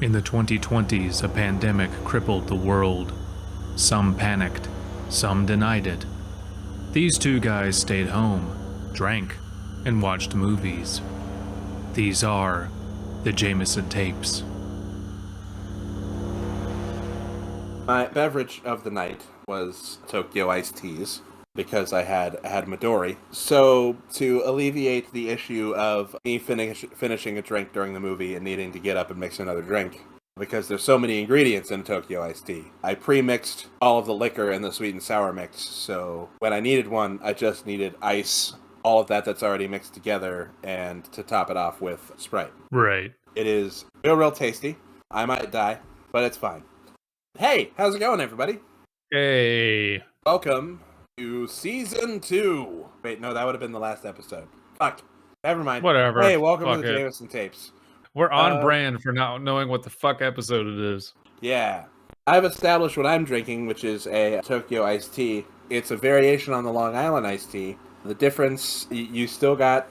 In the 2020s, a pandemic crippled the world. Some panicked, some denied it. These two guys stayed home, drank, and watched movies. These are the Jaymeson tapes. My beverage of the night was Tokyo iced teas because I had Midori. So to alleviate the issue of me finishing a drink during the movie and needing to get up and mix another drink, because there's so many ingredients in Tokyo iced tea, I pre-mixed all of the liquor in the sweet and sour mix. So when I needed one, I just needed ice, all of that's already mixed together, and to top it off with Sprite. Right. It is real tasty. I might die, but it's fine. Hey, how's it going, everybody? Hey. Welcome to Season 2. Wait, no, that would have been the last episode. Fuck. Never mind. Whatever. Hey, welcome Fuck to the it. Jaymeson tapes. We're on brand for not knowing what the fuck episode it is. Yeah. I've established what I'm drinking, which is a Tokyo iced tea. It's a variation on the Long Island iced tea. The difference, you still got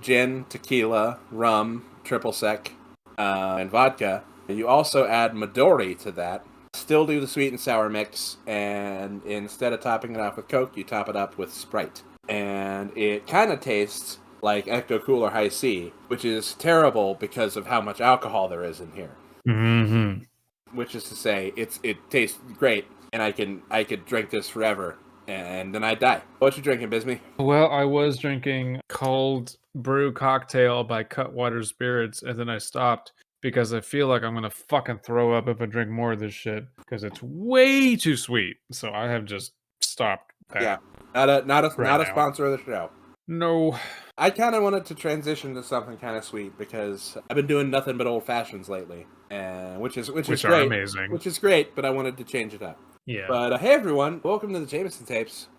gin, tequila, rum, triple sec, and vodka. You also add Midori to that. Still do the sweet and sour mix, and instead of topping it off with Coke, you top it up with Sprite. And it kind of tastes like Ecto Cooler High C, which is terrible because of how much alcohol there is in here. Mm-hmm. Which is to say, it tastes great, and I could drink this forever, and then I'd die. What you drinking, Abysmii? Well, I was drinking cold brew cocktail by Cutwater Spirits, and then I stopped because I feel like I'm gonna fucking throw up if I drink more of this shit because it's way too sweet. So I have just stopped that. Yeah, not a sponsor of the show. No. I kind of wanted to transition to something kind of sweet because I've been doing nothing but old fashions lately, and which is great, amazing. Which is great, but I wanted to change it up. Yeah. But hey everyone, welcome to the Jaymeson tapes.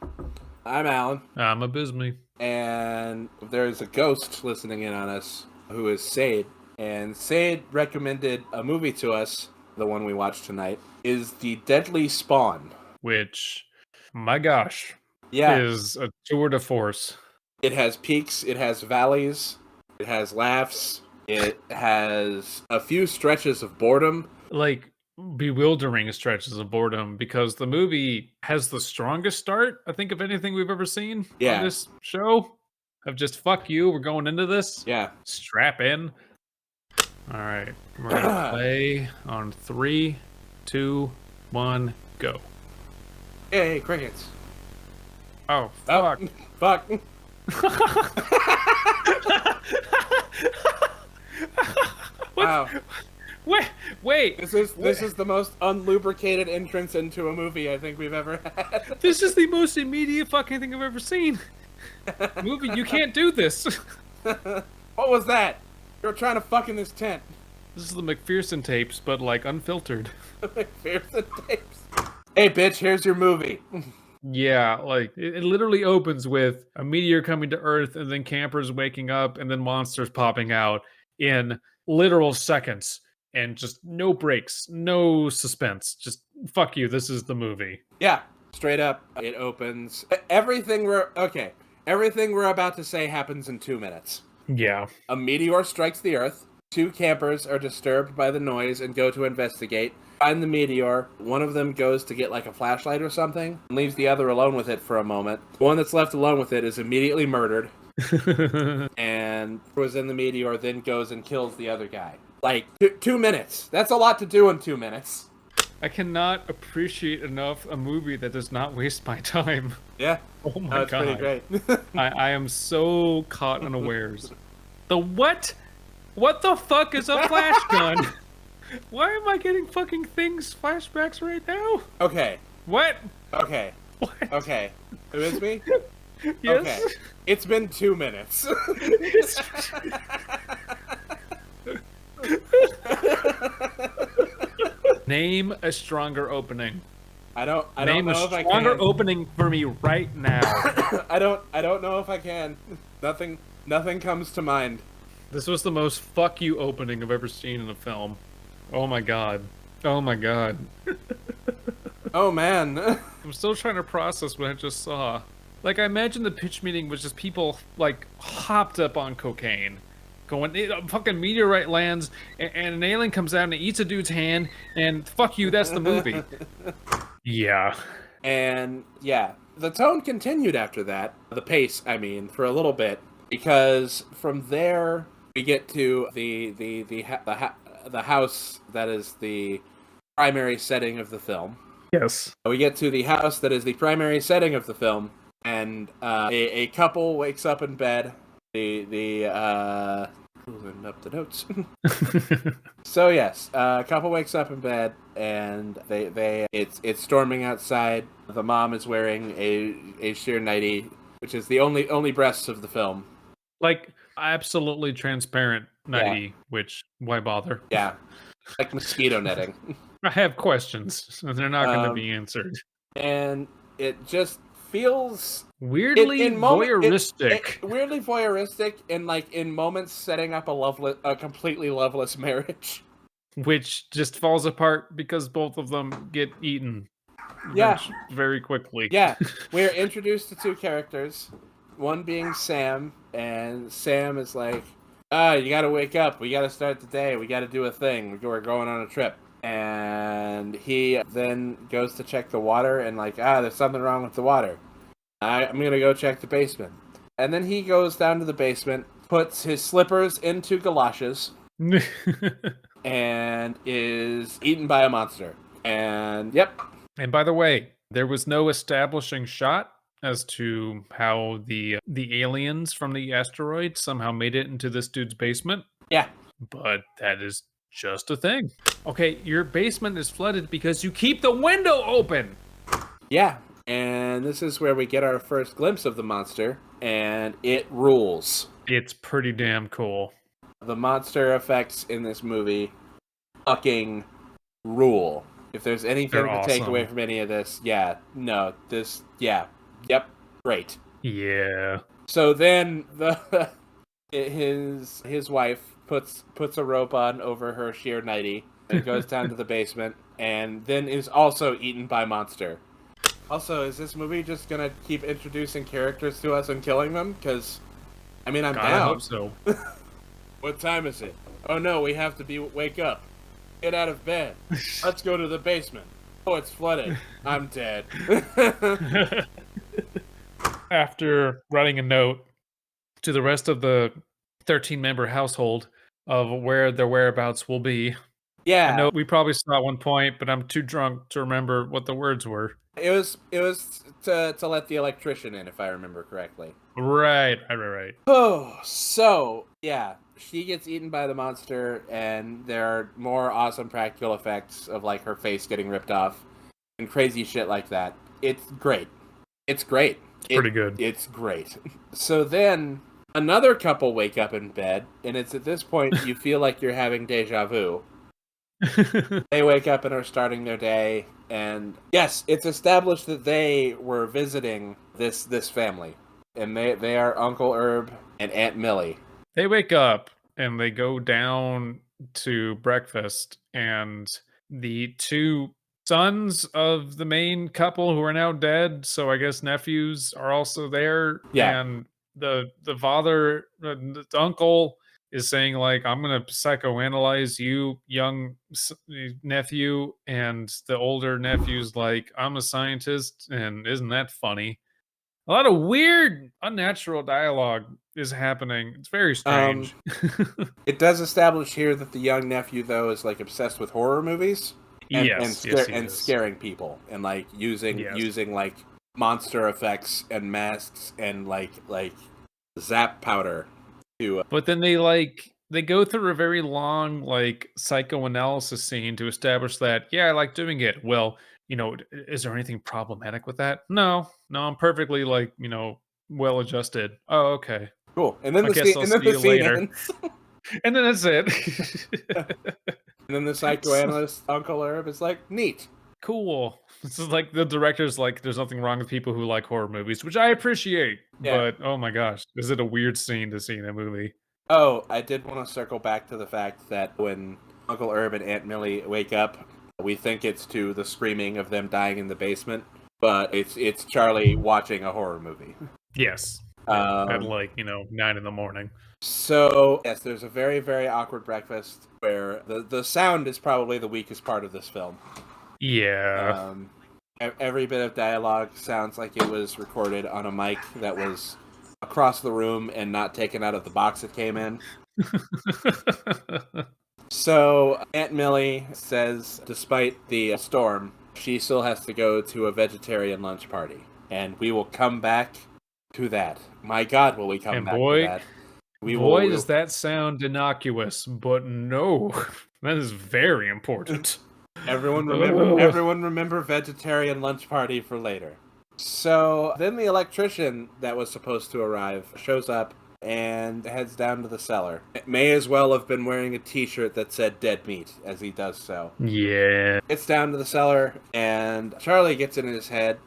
I'm Alan. I'm Abysmii. And there's a ghost listening in on us who is Sade. And Sade recommended a movie to us, the one we watched tonight, is The Deadly Spawn. Which, my gosh, yeah, is a tour de force. It has peaks, it has valleys, it has laughs, it has a few stretches of boredom. Like, bewildering stretches of boredom, because the movie has the strongest start, I think, of anything we've ever seen on this show. Of just, fuck you, we're going into this. Yeah. Strap in. All right, we're gonna play on 3, 2, 1, go. Hey, crickets. Oh, fuck. Oh, fuck. Wow. Wait. This is the most unlubricated entrance into a movie I think we've ever had. This is the most immediate fucking thing I've ever seen. Movie, you can't do this. What was that? You're trying to fuck in this tent. This is the McPherson tapes, but like unfiltered. McPherson tapes. Hey, bitch, here's your movie. Yeah, like it literally opens with a meteor coming to Earth, and then campers waking up, and then monsters popping out in literal seconds, and just no breaks, no suspense. Just fuck you. This is the movie. Yeah, straight up. It opens. Everything we're about to say happens in 2 minutes. Yeah. A meteor strikes the Earth. 2 campers are disturbed by the noise and go to investigate. Find the meteor. One of them goes to get like a flashlight or something, and leaves the other alone with it for a moment. The one that's left alone with it is immediately murdered. And who was in the meteor then goes and kills the other guy. Like, 2 minutes. That's a lot to do in 2 minutes. I cannot appreciate enough a movie that does not waste my time. Yeah. Oh my God. Pretty great. I am so caught unawares. The what? What the fuck is a flash gun? Why am I getting fucking flashbacks right now? Okay. What? Okay. What? Okay. It is me? Yes? Okay. It's been 2 minutes. Name a stronger opening. I don't Name know a if I can. stronger opening for me right now. I don't know if I can. Nothing comes to mind. This was the most fuck you opening I've ever seen in a film. Oh my god. Oh my god. Oh man. I'm still trying to process what I just saw. Like, I imagine the pitch meeting was just people, like, hopped up on cocaine. going, a fucking meteorite lands, and an alien comes out and eats a dude's hand, and fuck you, that's the movie. Yeah. And yeah, the tone continued after that. The pace, I mean, for a little bit, because from there we get to the house that is the primary setting of the film. Yes. We get to the house that is the primary setting of the film, and a couple wakes up in bed. Pulling up the notes. So yes, a couple wakes up in bed, and it's storming outside. The mom is wearing a sheer nightie, which is the only breasts of the film. Like, absolutely transparent nightie, which, why bother? Yeah, like mosquito netting. I have questions, and they're not going to be answered. And it just feels weirdly voyeuristic. Weirdly voyeuristic, and like in moments setting up a completely loveless marriage, which just falls apart because both of them get eaten. Yeah, very quickly. Yeah, we're introduced to two characters, one being Sam, and Sam is like, you gotta wake up, we gotta start the day, we gotta do a thing, we're going on a trip. And he then goes to check the water, and like, there's something wrong with the water. I'm gonna go check the basement. And then he goes down to the basement, puts his slippers into galoshes, and is eaten by a monster. And yep. And by the way, there was no establishing shot as to how the aliens from the asteroid somehow made it into this dude's basement. Yeah. But that is just a thing. Okay, your basement is flooded because you keep the window open. Yeah, and this is where we get our first glimpse of the monster, and it rules. It's pretty damn cool. The monster effects in this movie fucking rule. If there's anything to take away from any of this, yep, great. Yeah. So then his wife puts a rope on over her sheer nightie and goes down to the basement, and then is also eaten by monster. Also, is this movie just gonna keep introducing characters to us and killing them? Because, I mean, I'm down. I hope so. What time is it? Oh no, we have to wake up. Get out of bed. Let's go to the basement. Oh, it's flooded. I'm dead. After writing a note to the rest of the 13-member household of where their whereabouts will be. Yeah. I know we probably saw at one point, but I'm too drunk to remember what the words were. It was to let the electrician in, if I remember correctly. Right. Oh, so, yeah. She gets eaten by the monster, and there are more awesome practical effects of, like, her face getting ripped off and crazy shit like that. It's great. It's great. Pretty good. It's great. So then, another couple wake up in bed, and it's at this point you feel like you're having deja vu. They wake up and are starting their day, and yes, it's established that they were visiting this family, and they are Uncle Herb and Aunt Millie. They wake up and they go down to breakfast, and the two sons of the main couple who are now dead, so I guess nephews, are also there. Yeah. And the father, the uncle, is saying, like, I'm going to psychoanalyze you, young nephew. And the older nephew's like, I'm a scientist, and isn't that funny? A lot of weird, unnatural dialogue is happening. It's very strange. It does establish here that the young nephew, though, is like obsessed with horror movies and scaring people, and like using like monster effects and masks and like zap powder to. But then they go through a very long like psychoanalysis scene to establish that, yeah, I like doing it. Well, is there anything problematic with that? No, I'm perfectly well adjusted. Oh, okay. Cool. And then the scene ends. And then that's it. And then the psychoanalyst, Uncle Herb, is like, neat. Cool. This is like the director's like, there's nothing wrong with people who like horror movies, which I appreciate. Yeah. But, oh my gosh, is it a weird scene to see in a movie? Oh, I did want to circle back to the fact that when Uncle Herb and Aunt Millie wake up, we think it's to the screaming of them dying in the basement, but it's Charlie watching a horror movie. Yes. At like 9 in the morning. So yes, there's a very, very awkward breakfast where the sound is probably the weakest part of this film. Yeah. Every bit of dialogue sounds like it was recorded on a mic that was across the room and not taken out of the box it came in. So Aunt Millie says, despite the storm, she still has to go to a vegetarian lunch party. And we will come back to that. My God, will we come back to that. Does that sound innocuous, but no, that is very important. Everyone remember vegetarian lunch party for later. So then the electrician that was supposed to arrive shows up and heads down to the cellar. It may as well have been wearing a t-shirt that said dead meat as he does so. Yeah. Gets down to the cellar and Charlie gets in his head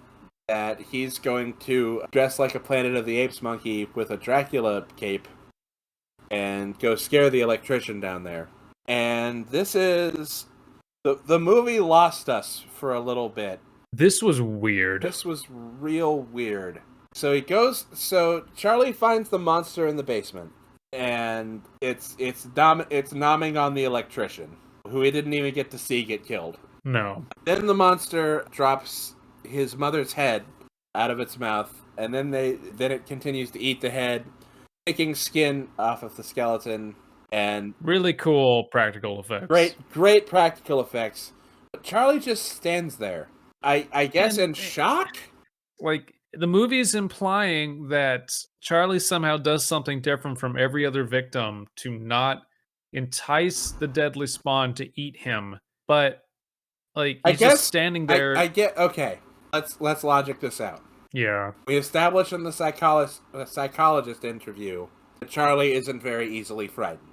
that he's going to dress like a Planet of the Apes monkey with a Dracula cape and go scare the electrician down there. And this is... The movie lost us for a little bit. This was weird. This was real weird. So Charlie finds the monster in the basement, and it's nomming on the electrician, who he didn't even get to see get killed. No. Then the monster drops his mother's head out of its mouth, and then it continues to eat the head, taking skin off of the skeleton. And really cool practical effects. Great practical effects. But Charlie just stands there. I guess in shock? Like, the movie is implying that Charlie somehow does something different from every other victim to not entice the deadly spawn to eat him. But, like, he's just standing there. I get, okay. Let's logic this out. Yeah. We established in the psychologist interview that Charlie isn't very easily frightened.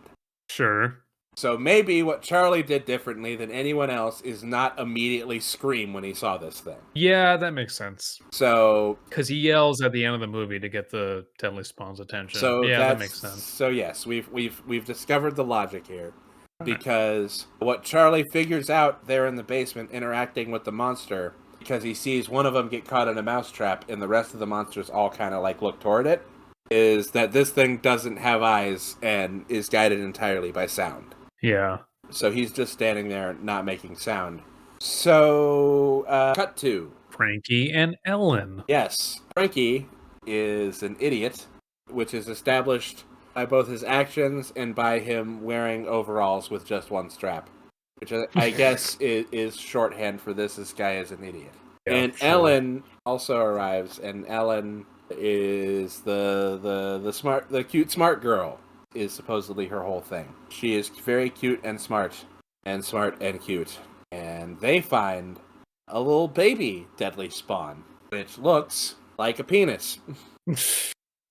Sure. So maybe what Charlie did differently than anyone else is not immediately scream when he saw this thing. Yeah, that makes sense. So... because he yells at the end of the movie to get the deadly spawn's attention. So yeah, that makes sense. So yes, we've discovered the logic here. Because what Charlie figures out there in the basement interacting with the monster, because he sees one of them get caught in a mousetrap and the rest of the monsters all kind of like look toward it, is that this thing doesn't have eyes and is guided entirely by sound. Yeah. So he's just standing there not making sound. So, cut to Frankie and Ellen. Yes. Frankie is an idiot, which is established by both his actions and by him wearing overalls with just one strap. Which I guess is shorthand for this guy is an idiot. Yeah, and sure. Ellen also arrives, and Ellen is the cute smart girl is supposedly her whole thing. She is very cute and smart and cute. And they find a little baby deadly spawn, which looks like a penis.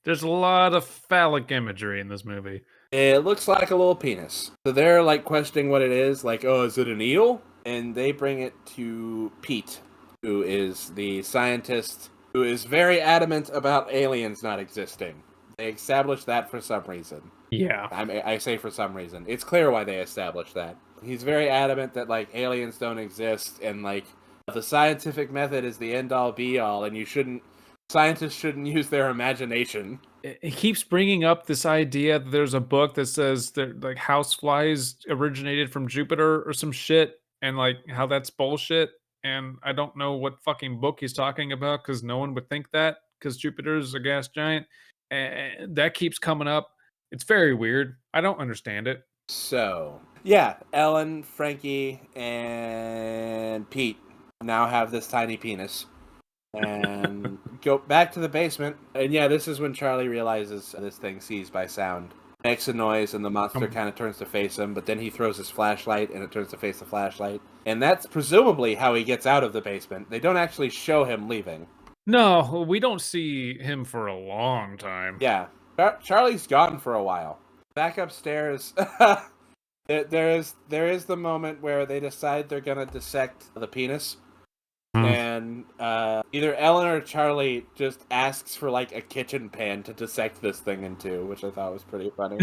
There's a lot of phallic imagery in this movie. It looks like a little penis. So they're like questioning what it is, like, oh, is it an eel? And they bring it to Pete, who is the scientist who is very adamant about aliens not existing. They established that for some reason. Yeah. I say for some reason. It's clear why they established that. He's very adamant that, like, aliens don't exist, and, like, the scientific method is the end-all, be-all, and scientists shouldn't use their imagination. He keeps bringing up this idea that there's a book that says that, like, houseflies originated from Jupiter or some shit, and, like, how that's bullshit. And I don't know what fucking book he's talking about, because no one would think that, because Jupiter's a gas giant. And that keeps coming up. It's very weird. I don't understand it. So, yeah, Ellen, Frankie, and Pete now have this tiny penis. And go back to the basement. And yeah, this is when Charlie realizes this thing sees by sound. Makes a noise, and the monster kind of turns to face him, but then he throws his flashlight, and it turns to face the flashlight. And that's presumably how he gets out of the basement. They don't actually show him leaving. No, we don't see him for a long time. Yeah. Charlie's gone for a while. Back upstairs, there is the moment where they decide they're going to dissect the penis. And either Ellen or Charlie just asks for, like, a kitchen pan to dissect this thing into, which I thought was pretty funny.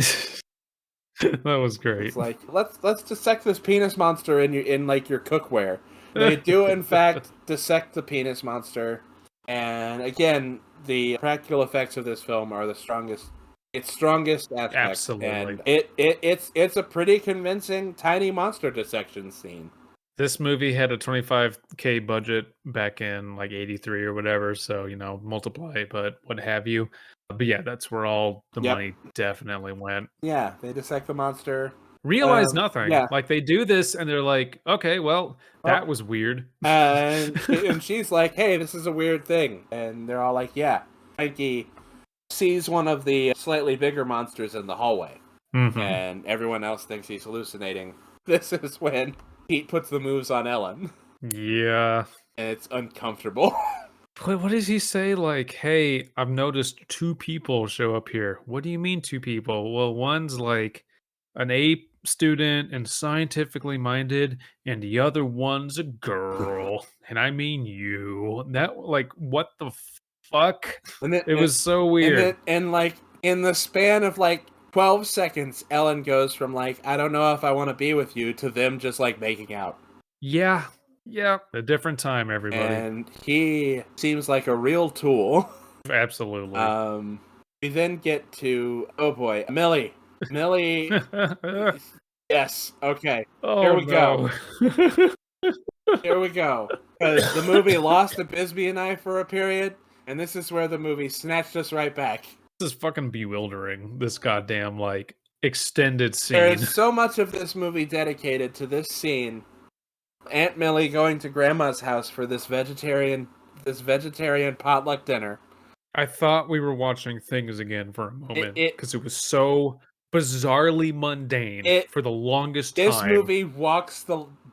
That was great. It's like, let's dissect this penis monster in your cookware. They do, in fact, dissect the penis monster. And again, the practical effects of this film are the strongest. Its strongest aspect, Absolutely. and it's a pretty convincing tiny monster dissection scene. This movie had a $25K budget back in like 83 or whatever, so multiply, but what have you. But yeah, that's where all the money definitely went. Yeah, they dissect the monster. Realize nothing. Yeah. Like they do this and they're like, okay, well, that was weird. And she's like, hey, this is a weird thing. And they're all like, yeah. Frankie sees one of the slightly bigger monsters in the hallway. Mm-hmm. And everyone else thinks he's hallucinating. This is when Pete puts the moves on Ellen. Yeah. And it's uncomfortable. What does he say? Like, hey, I've noticed 2 people show up here. What do you mean 2 people? Well, one's like an A student and scientifically minded, and the other one's a girl. And I mean you. That, like, what the fuck? It was so weird. And like, in the span of like 12 seconds, Ellen goes from like, I don't know if I want to be with you, to them just like making out. Yeah. Yeah. A different time, everybody. And he seems like a real tool. Absolutely. We then get to, oh boy, Millie. Yes, okay. Here we go. Here we go. Because the movie lost Abysmii and I for a period, and this is where the movie snatched us right back. This is fucking bewildering, this goddamn, like, extended scene. There is so much of this movie dedicated to this scene. Aunt Millie going to Grandma's house for this vegetarian potluck dinner. I thought we were watching Things again for a moment, because it was so bizarrely mundane for the longest time. This movie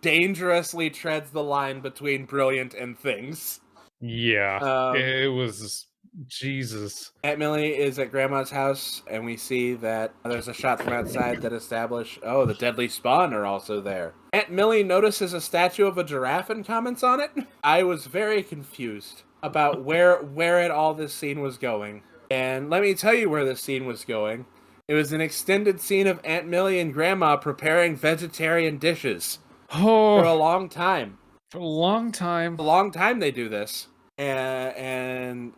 dangerously treads the line between brilliant and Things. Yeah, it was Jesus. Aunt Millie is at Grandma's house, and we see that there's a shot from outside that establishes, the deadly spawn are also there. Aunt Millie notices a statue of a giraffe and comments on it. I was very confused about where all this scene was going. And let me tell you where this scene was going. It was an extended scene of Aunt Millie and Grandma preparing vegetarian dishes for a long time. For a long time. A long time they do this. And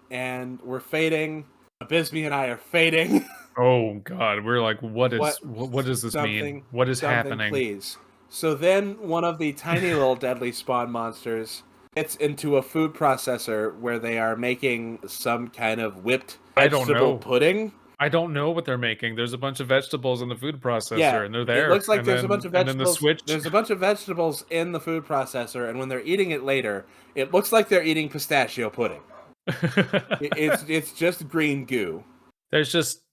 we're fading. Abysmii and I are fading. Oh God, we're like, what does this mean? What is happening? Please. So then one of the tiny little deadly spawn monsters gets into a food processor where they are making some kind of whipped vegetable pudding. I don't know what they're making. There's a bunch of vegetables in the food processor, and they're there. It looks like there's a bunch of vegetables. And then the switch. There's a bunch of vegetables in the food processor, and when they're eating it later, it looks like they're eating pistachio pudding. It's just green goo. There's just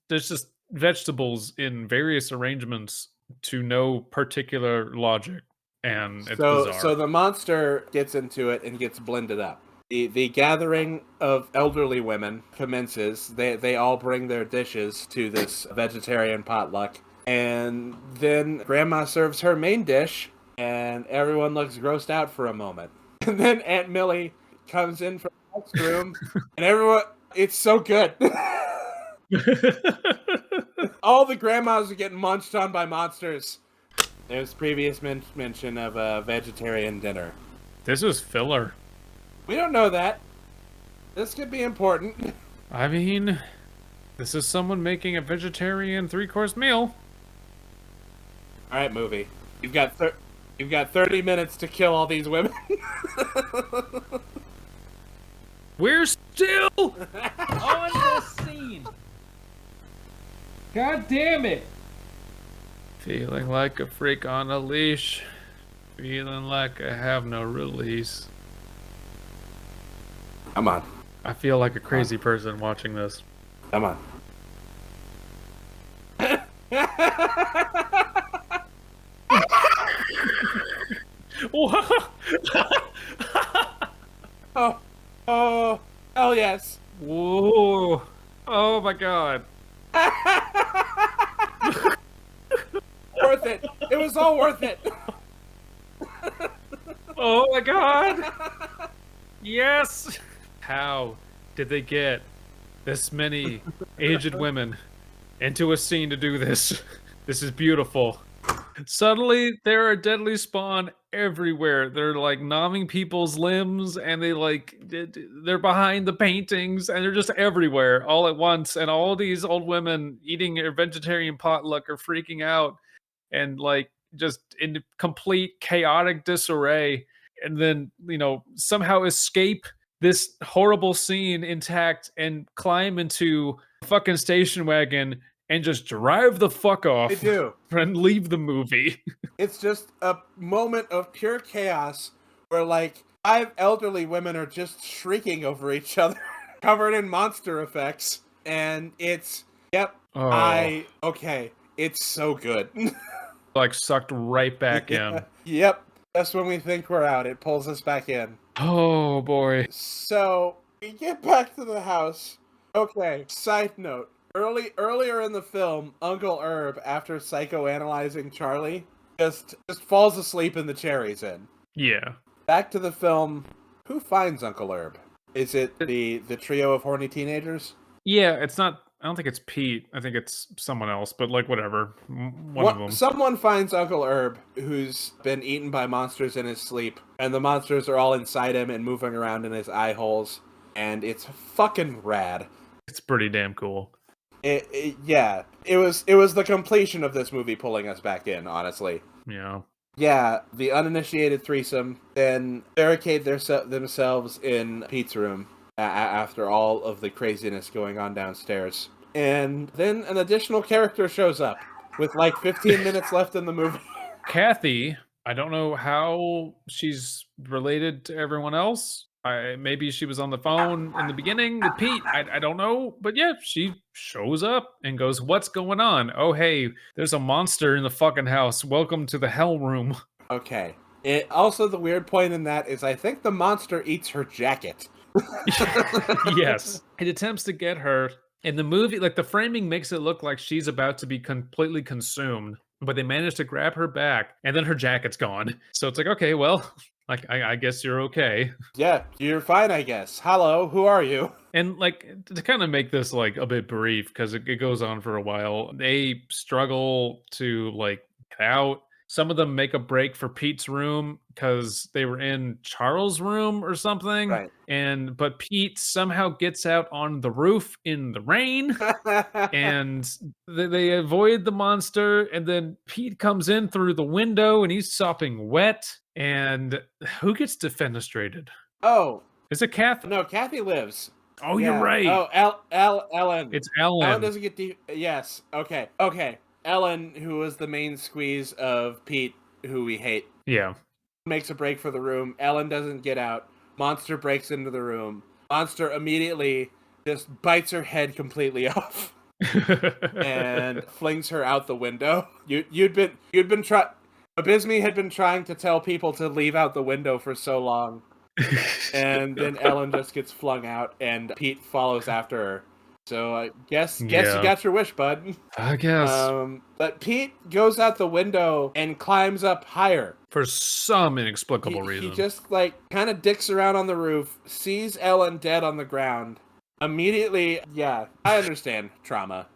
vegetables in various arrangements to no particular logic, and it's bizarre. So the monster gets into it and gets blended up. The gathering of elderly women commences. They all bring their dishes to this vegetarian potluck. And then Grandma serves her main dish, and everyone looks grossed out for a moment. And then Aunt Millie comes in from the next room, and everyone... It's so good. All the grandmas are getting munched on by monsters. There's previous mention of a vegetarian dinner. This was filler. We don't know that. This could be important. I mean, this is someone making a vegetarian 3-course meal. All right, movie. You've got 30 minutes to kill all these women. We're still on this scene. God damn it. Feeling like a freak on a leash. Feeling like I have no release. Come on. I feel like a crazy person watching this. Come on. Oh, hell yes. Whoa. Oh my God. Worth it. It was all worth it. Oh my God. Yes. How did they get this many aged women into a scene to do this? This is beautiful. Suddenly, there are deadly spawn everywhere. They're like gnawing people's limbs, and they're behind the paintings, and they're just everywhere all at once. And all these old women eating a vegetarian potluck are freaking out and like just in complete chaotic disarray. And then somehow escape this horrible scene intact and climb into a fucking station wagon and just drive the fuck They off do. and leave the movie. It's just a moment of pure chaos where like 5 elderly women are just shrieking over each other, covered in monster effects, and it's Oh, okay. It's so good. like sucked right back Yeah. in. Yep. Just when we think we're out, it pulls us back in. Oh boy. So we get back to the house. Okay. Side note: earlier in the film, Uncle Herb, after psychoanalyzing Charlie, just falls asleep in the chair he's in. Yeah. Back to the film. Who finds Uncle Herb? Is it the trio of horny teenagers? Yeah, it's not. I don't think it's Pete. I think it's someone else, but like whatever. One of them. Someone finds Uncle Herb, who's been eaten by monsters in his sleep, and the monsters are all inside him and moving around in his eye holes, and it's fucking rad. It's pretty damn cool. Yeah, it was the completion of this movie pulling us back in, honestly. Yeah. Yeah, the uninitiated threesome then barricade themselves in Pete's room after all of the craziness going on downstairs. And then an additional character shows up with like 15 minutes left in the movie. Kathy, I don't know how she's related to everyone else. Maybe she was on the phone in the beginning with Pete. I don't know. But yeah, she shows up and goes, "What's going on? Oh, hey, there's a monster in the fucking house. Welcome to the hell room." Okay. It also, the weird point in that is I think the monster eats her jacket. Yes. It attempts to get her. In the movie, like the framing makes it look like she's about to be completely consumed, but they manage to grab her back and then her jacket's gone. So it's like, okay, well, like I guess you're okay. Yeah, you're fine, I guess. Hello, who are you? And like to kind of make this like a bit brief because it goes on for a while, they struggle to like get out. Some of them make a break for Pete's room because they were in Charles' room or something. Right. But Pete somehow gets out on the roof in the rain and they avoid the monster. And then Pete comes in through the window and he's sopping wet. And who gets defenestrated? Oh, Is it Kath? no, Kathy lives. Oh, Yeah. you're right. Oh, Ellen. It's Ellen. Ellen doesn't get yes. Okay. Ellen, who was the main squeeze of Pete, who we hate, Yeah. makes a break for the room. Ellen doesn't get out. Monster breaks into the room. Monster immediately just bites her head completely off and flings her out the window. You'd been trying. Abysmii had been trying to tell people to leave out the window for so long, and then Ellen just gets flung out, and Pete follows after her. So I guess you got your wish, bud. I guess. But Pete goes out the window and climbs up higher. For some inexplicable reason. He just like kind of dicks around on the roof, sees Ellen dead on the ground. Immediately, yeah, I understand trauma,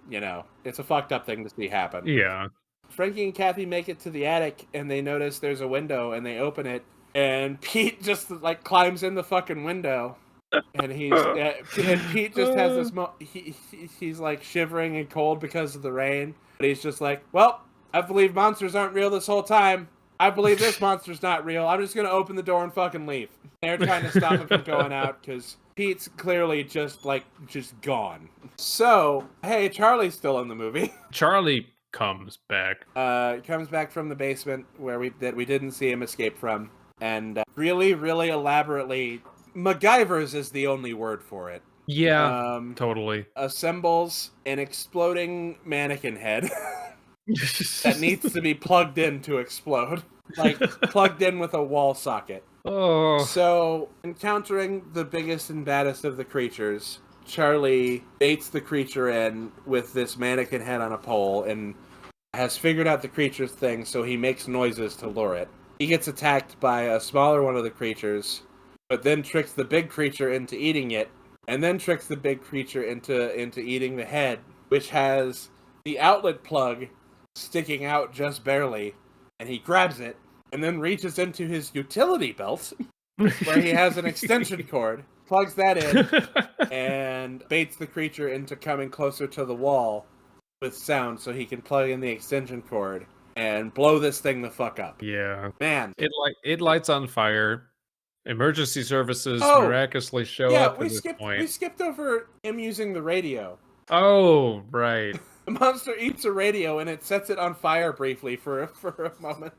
It's a fucked up thing to see happen. Yeah. Frankie and Kathy make it to the attic and they notice there's a window and they open it and Pete just like climbs in the fucking window. And Pete just has this he's like shivering and cold because of the rain, but he's just like, well, I believe monsters aren't real this whole time. I believe this monster's not real. I'm just gonna open the door and fucking leave. They're trying to stop him from going out because Pete's clearly just gone. So hey, Charlie's still in the movie. Charlie comes back. Comes back from the basement where we didn't see him escape from, and really, really elaborately. MacGyver's is the only word for it. Yeah, totally. Assembles an exploding mannequin head that needs to be plugged in to explode. Like, plugged in with a wall socket. Oh. So, encountering the biggest and baddest of the creatures, Charlie baits the creature in with this mannequin head on a pole and has figured out the creature's thing, so he makes noises to lure it. He gets attacked by a smaller one of the creatures, but then tricks the big creature into eating it, and then tricks the big creature into eating the head, which has the outlet plug sticking out just barely, and he grabs it and then reaches into his utility belt where he has an extension cord, plugs that in, and baits the creature into coming closer to the wall with sound so he can plug in the extension cord and blow this thing the fuck up. Yeah. Man. It lights on fire. Emergency services miraculously show up at this point. We skipped over him using the radio. Oh, right. The monster eats a radio and it sets it on fire briefly for a moment.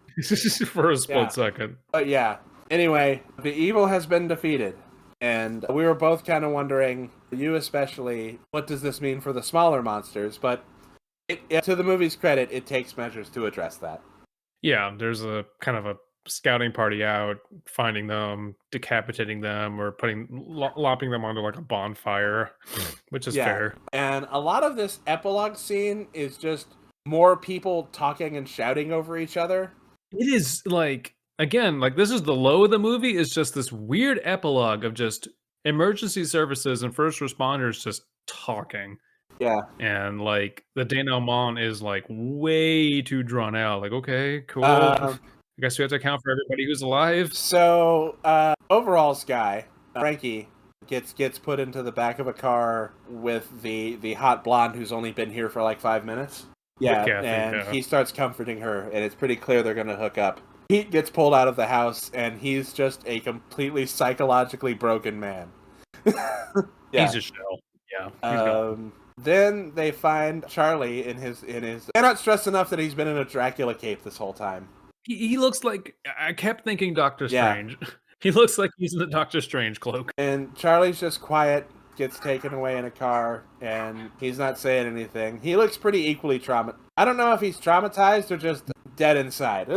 For a split second. But yeah. Anyway, the evil has been defeated. And we were both kind of wondering, you especially, what does this mean for the smaller monsters? But to the movie's credit, it takes measures to address that. Yeah, there's a kind of a scouting party out, finding them, decapitating them, or lopping them onto like a bonfire, which is fair. And a lot of this epilogue scene is just more people talking and shouting over each other. It is like, again, like this is the low of the movie, is just this weird epilogue of just emergency services and first responders just talking. Yeah. And like the denouement is like way too drawn out. Like, okay, cool. I guess we have to account for everybody who's alive. So, overall, Sky, Frankie gets put into the back of a car with the hot blonde who's only been here for like 5 minutes. Yeah, Kathy, he starts comforting her, and it's pretty clear they're going to hook up. Pete gets pulled out of the house, and he's just a completely psychologically broken man. He's a shell. Yeah. Then they find Charlie in his. Cannot stress enough that he's been in a Dracula cape this whole time. He looks like, I kept thinking Doctor Strange. He looks like he's in the Doctor Strange cloak. And Charlie's just quiet, gets taken away in a car, and he's not saying anything. He looks pretty equally traumatized. I don't know if he's traumatized or just dead inside.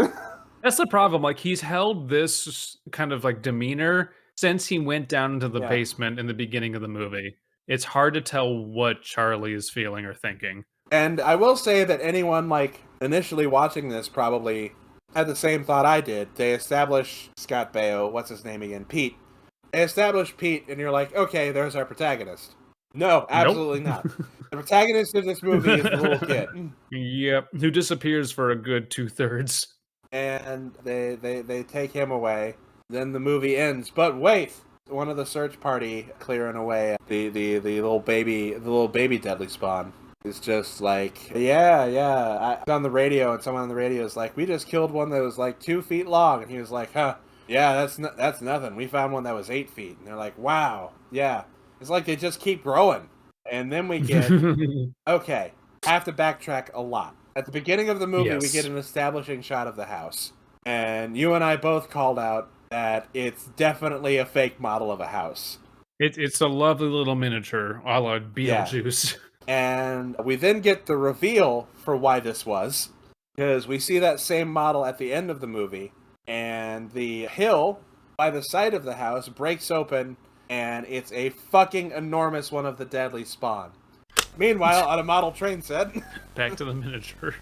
That's the problem. Like, he's held this kind of like demeanor since he went down into the basement in the beginning of the movie. It's hard to tell what Charlie is feeling or thinking. And I will say that anyone like initially watching this probably had the same thought I did. They establish Scott Baio, what's his name again? Pete. They establish Pete, and you're like, okay, there's our protagonist. No, absolutely not. The protagonist of this movie is the little kid. Yep, who disappears for a good 2/3. And they take him away. Then the movie ends. But wait, one of the search party clearing away the little baby deadly spawn. It's just like, I was on the radio, and someone on the radio is like, we just killed one that was like 2 feet long. And he was like, huh, yeah, that's nothing. We found one that was 8 feet. And they're like, wow, yeah. It's like they just keep growing. And then we get, okay, have to backtrack a lot. At the beginning of the movie, we get an establishing shot of the house. And you and I both called out that it's definitely a fake model of a house. It's a lovely little miniature, a la Beetlejuice. Yeah. And we then get the reveal for why this was, because we see that same model at the end of the movie, and the hill by the side of the house breaks open, and it's a fucking enormous one of the deadly spawn. Meanwhile, on a model train set... Back to the miniature.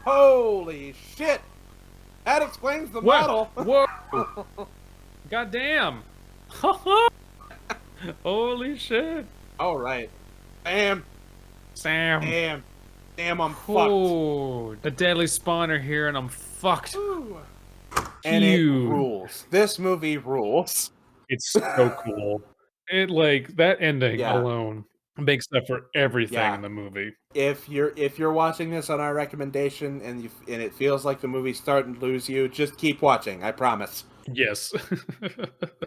Holy shit! That explains the model! Whoa! Goddamn! Holy shit! All right. Damn, I'm fucked. A deadly spawner here, and I'm fucked. Ooh. And it rules. This movie rules. It's so cool. It like that ending alone makes up for everything in the movie. If you're watching this on our recommendation and it feels like the movie's starting to lose you, just keep watching. I promise. Yes.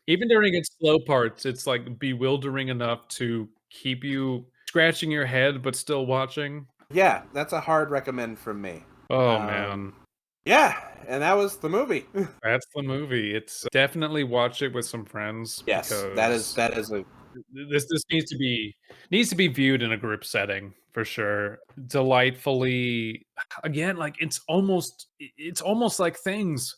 Even during its slow parts, it's like bewildering enough to keep you scratching your head but still watching. Yeah, that's a hard recommend from me. Oh man. Yeah, and that was the movie. That's the movie. It's definitely watch it with some friends. Yes, that is a this needs to be viewed in a group setting for sure. Delightfully, again, like it's almost like Things.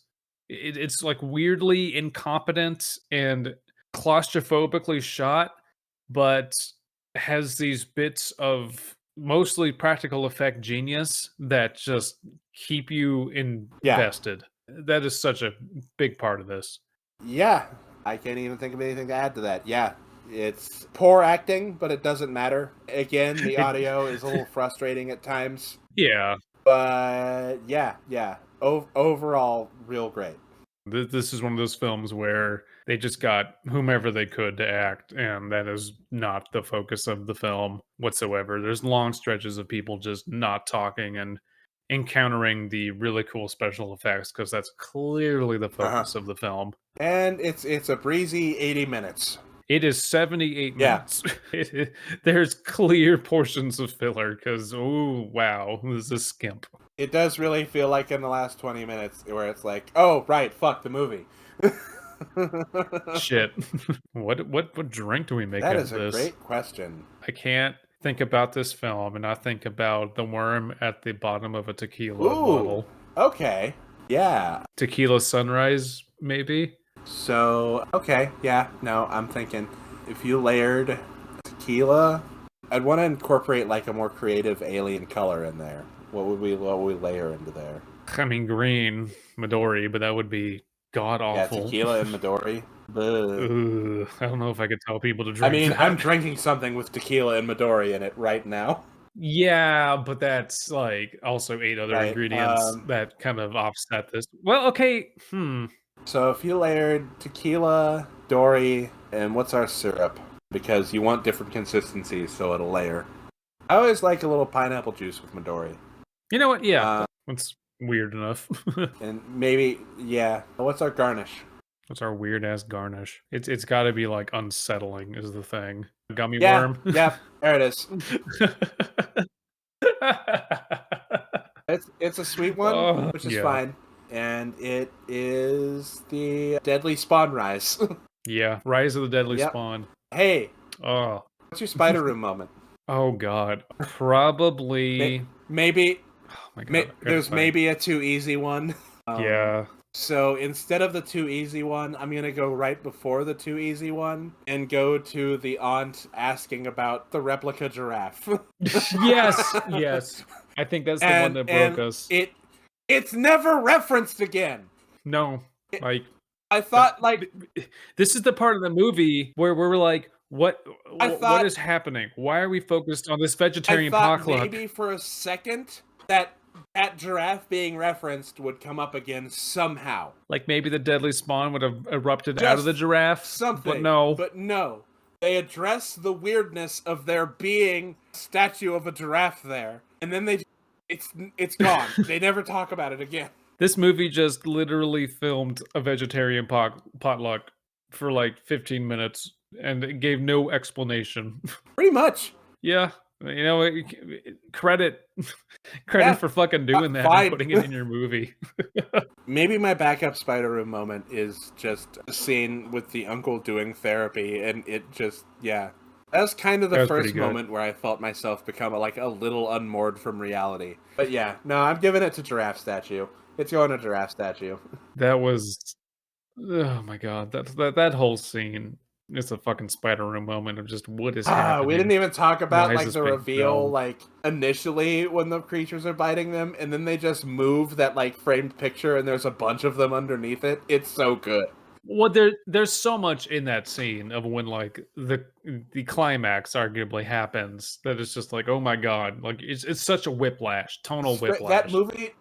It's like weirdly incompetent and claustrophobically shot, but has these bits of mostly practical effect genius that just keep you invested. That is such a big part of this. Yeah, I can't even think of anything to add to that. Yeah, it's poor acting, but it doesn't matter. Again, the audio is a little frustrating at times. Yeah. But yeah. Overall, real great. This is one of those films where they just got whomever they could to act, and that is not the focus of the film whatsoever. There's long stretches of people just not talking and encountering the really cool special effects because that's clearly the Uh-huh. focus of the film. And it's a breezy 80 minutes. It is 78 Yeah. minutes. There's clear portions of filler because, oh, wow, this is a skimp. It does really feel like in the last 20 minutes where it's like, oh, right, fuck the movie. Shit. What drink do we make That out is of a this? great question. I can't think about this film and not think about the worm at the bottom of a tequila Ooh, bottle. okay. Yeah. Tequila sunrise, maybe? So, okay, yeah, no, I'm thinking if you layered tequila, I'd want to incorporate like a more creative alien color in there. What would we layer into there? I mean, green Midori, but that would be god Yeah, awful. tequila and Midori. Ugh. I don't know if I could tell people to I drink mean, that. I'm drinking something with tequila and Midori in it right now. Yeah, but that's like also 8 other Right, ingredients that kind of offset this. Well, okay. So if you layered tequila, Dory, and what's our syrup? Because you want different consistencies, so it'll layer. I always like a little pineapple juice with Midori. You know what? Yeah, that's weird enough. And maybe, yeah. What's our garnish? What's our weird ass garnish? It's got to be like unsettling is the thing. Gummy Yeah, worm. yeah, there it is. It's a sweet one, which is fine. And it is the Deadly Spawn Rise. Yeah, Rise of the Deadly Yep. Spawn. Hey, Oh, what's your spider room moment? oh god, probably. Maybe Oh my god, I gotta there's think. maybe a too easy one. Yeah, So instead of the too easy one, I'm gonna go right before the too easy one and go to the aunt asking about the replica giraffe. yes. I think that's the one that broke us. It's never referenced again. No, like I thought like this is the part of the movie where we're like, what thought- is happening? Why are we focused on this I vegetarian thought potluck? maybe for a second that giraffe being referenced would come up again somehow. Like maybe the deadly spawn would have erupted out of the giraffe. Something. But no. They address the weirdness of there being a statue of a giraffe there. And then it's gone. They never talk about it again. This movie just literally filmed a vegetarian potluck for like 15 minutes and it gave no explanation. Pretty much. Yeah. You know, credit Yeah. for fucking doing that Fine. and putting it in your movie. Maybe my backup spider room moment is just a scene with the uncle doing therapy, and it just, yeah. That was kind of the first moment where I felt myself become a little unmoored from reality. But yeah, no, I'm giving it to giraffe statue. It's going to giraffe statue. That was, oh my god, that whole scene. It's a fucking spider room moment of just what is happening. We didn't even talk about Why is the this being reveal filmed? like initially when the creatures are biting them, and then they just move that like framed picture, and there's a bunch of them underneath it. It's so good. Well, there's so much in that scene of when like the climax arguably happens that it's just like, oh my god, like it's such a whiplash, tonal whiplash. That movie,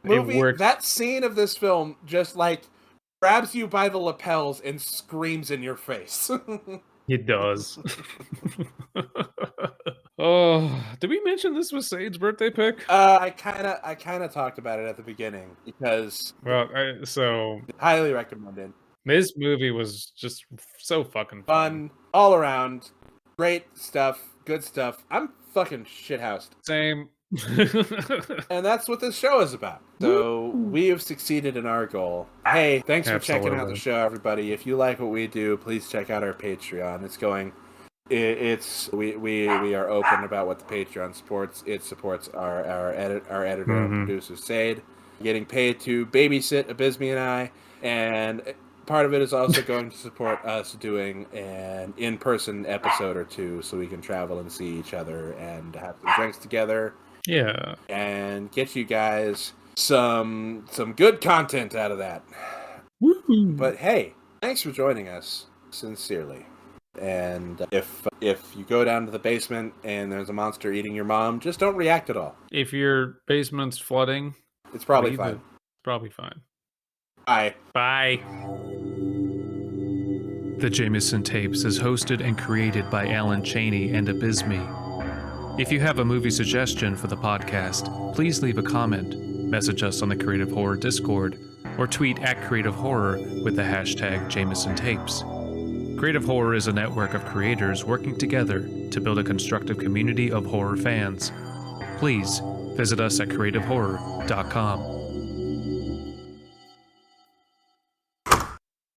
that scene of this film just like grabs you by the lapels and screams in your face. It does. Oh, did we mention this was Sade's birthday pick? I kind of talked about it at the beginning because so highly recommended. This movie was just so fucking fun all around, great stuff, good stuff. I'm fucking shithoused. Same. And that's what this show is about. So we have succeeded in our goal. Hey, thanks for checking out the show, everybody. If you like what we do, please check out our Patreon. We are open about what the Patreon supports. It supports our editor and producer Sade, getting paid to babysit Abysmii and I, and part of it is also going to support us doing an in-person episode or two so we can travel and see each other and have some drinks together. Yeah. And get you guys some good content out of that. Woo-hoo. But hey, thanks for joining us, sincerely. And if you go down to the basement and there's a monster eating your mom, just don't react at all. If your basement's flooding, It's probably fine. It's probably fine. Bye. Bye. The Jaymeson Tapes is hosted and created by Alan Cheney and Abysmii. If you have a movie suggestion for the podcast, please leave a comment, message us on the Creative Horror Discord, or tweet at Creative Horror with the hashtag Jaymeson Tapes. Creative Horror is a network of creators working together to build a constructive community of horror fans. Please visit us at creativehorror.com.